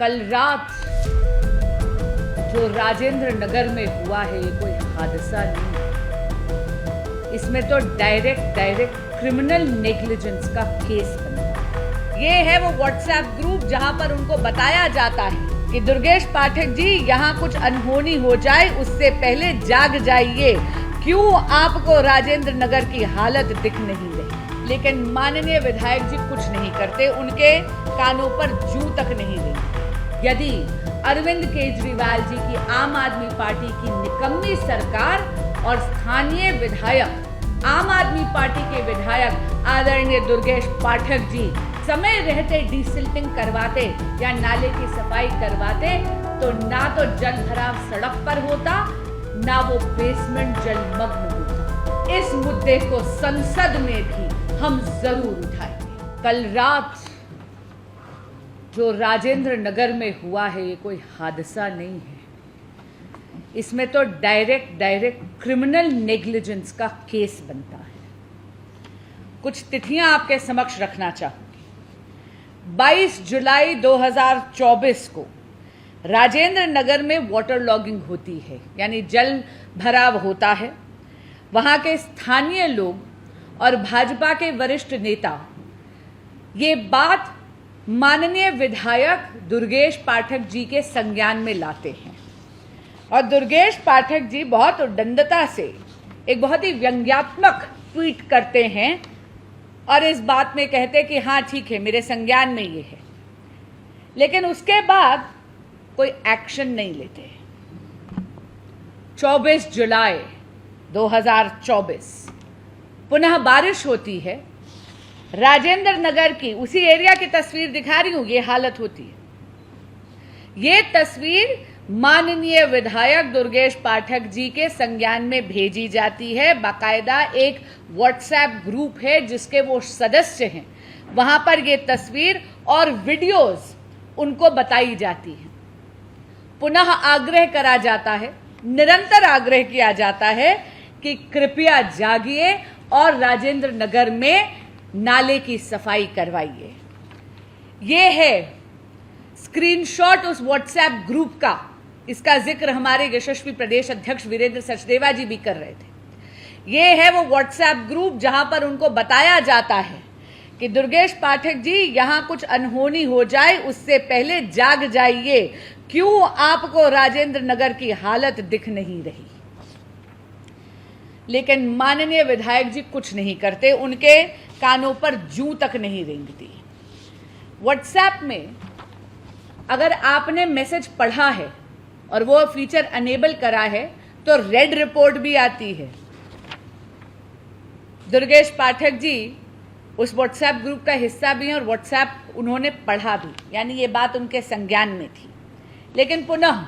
कल रात जो राजेंद्र नगर में हुआ है ये कोई हादसा नहीं है। इसमें तो डायरेक्ट क्रिमिनल नेग्लिजेंस का केस बनता है। ये है वो व्हाट्सएप ग्रुप जहां पर उनको बताया जाता है कि दुर्गेश पाठक जी यहाँ कुछ अनहोनी हो जाए उससे पहले जाग जाइए, क्यों आपको राजेंद्र नगर की हालत दिख नहीं रही। लेकिन माननीय विधायक जी कुछ नहीं करते, उनके कानों पर जूं तक नहीं रही। यदि अरविंद केजरीवाल जी की आम आदमी पार्टी की निकम्मी सरकार और स्थानीय विधायक आम आदमी पार्टी के विधायक आदरणीय दुर्गेश पाठक जी समय रहते डिसिल्टिंग करवाते या नाले की सफाई करवाते तो ना तो जल भराव सड़क पर होता, ना वो बेसमेंट जलमग्न होता। इस मुद्दे को संसद में भी हम जरूर उठाएंगे। कल रात जो राजेंद्र नगर में हुआ है ये कोई हादसा नहीं है। इसमें तो डायरेक्ट क्रिमिनल नेग्लिजेंस का केस बनता है। कुछ तिथियां आपके समक्ष रखना चाहूंगी। 22 जुलाई 2024 को राजेंद्र नगर में वाटर लॉगिंग होती है, यानी जल भराव होता है। वहां के स्थानीय लोग और भाजपा के वरिष्ठ नेता ये बात माननीय विधायक दुर्गेश पाठक जी के संज्ञान में लाते हैं और दुर्गेश पाठक जी बहुत उद्दंडता से एक बहुत ही व्यंग्यात्मक ट्वीट करते हैं और इस बात में कहते कि हाँ ठीक है, मेरे संज्ञान में ये है, लेकिन उसके बाद कोई एक्शन नहीं लेते। 24 जुलाई 2024 पुनः बारिश होती है। राजेंद्र नगर की उसी एरिया की तस्वीर दिखा रही हूं, ये हालत होती है। ये तस्वीर माननीय विधायक दुर्गेश पाठक जी के संज्ञान में भेजी जाती है। बाकायदा एक व्हाट्सएप ग्रुप है जिसके वो सदस्य हैं, वहां पर ये तस्वीर और वीडियोस उनको बताई जाती है। पुनः आग्रह करा जाता है, निरंतर आग्रह किया जाता है कि कृपया जागिए और राजेंद्र नगर में नाले की सफाई करवाइए। ये है स्क्रीनशॉट उस व्हाट्सएप ग्रुप का। इसका जिक्र हमारे यशस्वी प्रदेश अध्यक्ष वीरेंद्र सचदेवा जी भी कर रहे थे। ये है वो व्हाट्सएप ग्रुप जहां पर उनको बताया जाता है कि दुर्गेश पाठक जी यहाँ कुछ अनहोनी हो जाए उससे पहले जाग जाइए, क्यों आपको राजेंद्र नगर की हालत दिख नहीं रही। लेकिन माननीय विधायक जी कुछ नहीं करते, उनके कानों पर जूं तक नहीं रेंगती। व्हाट्सएप में अगर आपने मैसेज पढ़ा है और वो फीचर अनेबल करा है तो रेड रिपोर्ट भी आती है। दुर्गेश पाठक जी उस व्हाट्सएप ग्रुप का हिस्सा भी हैं और व्हाट्सएप उन्होंने पढ़ा भी, यानी ये बात उनके संज्ञान में थी, लेकिन पुनः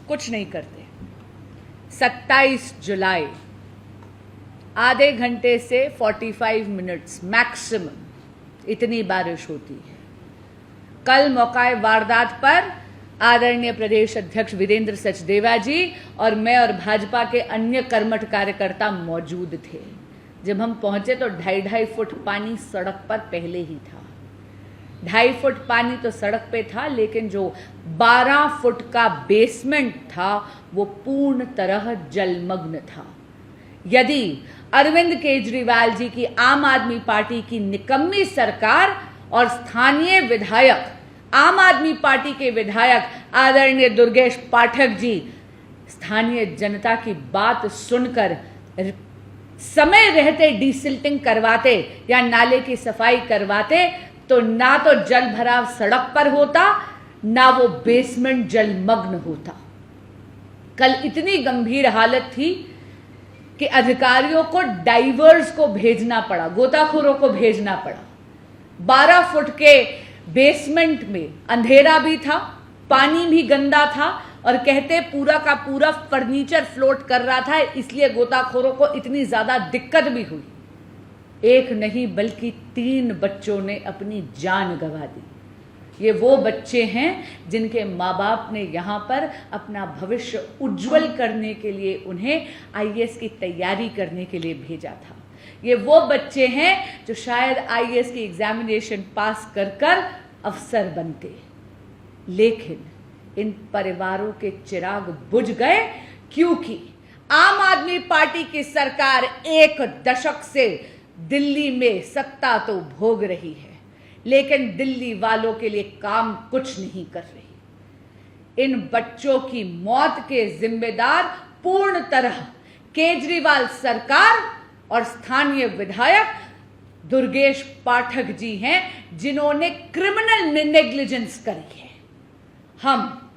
कुछ नहीं करते। 27 जुलाई आधे घंटे से 45 मिनट्स मैक्सिमम इतनी बारिश होती है। कल मौकाए वारदात पर आदरणीय प्रदेश अध्यक्ष वीरेंद्र सचदेवा जी और मैं और भाजपा के अन्य कर्मठ कार्यकर्ता मौजूद थे। जब हम पहुंचे तो 2.5 फुट पानी सड़क पर पहले ही था। 2.5 फुट पानी तो सड़क पे था, लेकिन जो 12 फुट का बेसमेंट था वो पूर्ण तरह जलमग्न था। यदि अरविंद केजरीवाल जी की आम आदमी पार्टी की निकम्मी सरकार और स्थानीय विधायक आम आदमी पार्टी के विधायक आदरणीय दुर्गेश पाठक जी स्थानीय जनता की बात सुनकर समय रहते डिसिल्टिंग करवाते या नाले की सफाई करवाते तो ना तो जल भराव सड़क पर होता, ना वो बेसमेंट जलमग्न होता। कल इतनी गंभीर हालत थी कि अधिकारियों को डाइवर्स को भेजना पड़ा, गोताखोरों को भेजना पड़ा। 12 फुट के बेसमेंट में अंधेरा भी था, पानी भी गंदा था और कहते पूरा का पूरा फर्नीचर फ्लोट कर रहा था, इसलिए गोताखोरों को इतनी ज्यादा दिक्कत भी हुई। एक नहीं बल्कि 3 बच्चों ने अपनी जान गंवा दी। ये वो बच्चे हैं जिनके माँ बाप ने यहाँ पर अपना भविष्य उज्जवल करने के लिए उन्हें आईएएस की तैयारी करने के लिए भेजा था। ये वो बच्चे हैं जो शायद आईएएस की एग्जामिनेशन पास कर कर अफसर बनते, लेकिन इन परिवारों के चिराग बुझ गए, क्योंकि आम आदमी पार्टी की सरकार 1 दशक से दिल्ली में सत्ता तो भोग रही है, लेकिन दिल्ली वालों के लिए काम कुछ नहीं कर रही। इन बच्चों की मौत के जिम्मेदार पूर्ण तरह केजरीवाल सरकार और स्थानीय विधायक दुर्गेश पाठक जी हैं, जिन्होंने क्रिमिनल नेग्लिजेंस करी है। हम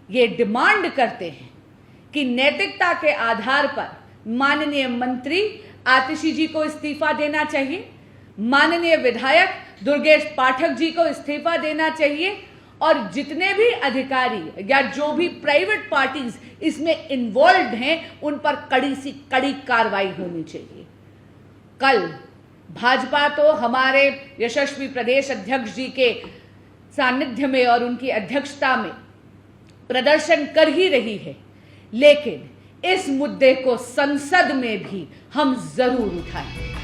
ये डिमांड करते हैं कि नैतिकता के आधार पर माननीय मंत्री आतिशी जी को इस्तीफा देना चाहिए, माननीय विधायक दुर्गेश पाठक जी को इस्तीफा देना चाहिए, और जितने भी अधिकारी या जो भी प्राइवेट पार्टीज इसमें इन्वॉल्व हैं उन पर कड़ी से कड़ी कार्रवाई होनी चाहिए। कल भाजपा तो हमारे यशस्वी प्रदेश अध्यक्ष जी के सानिध्य में और उनकी अध्यक्षता में प्रदर्शन कर ही रही है, लेकिन इस मुद्दे को संसद में भी हम जरूर उठाएंगे।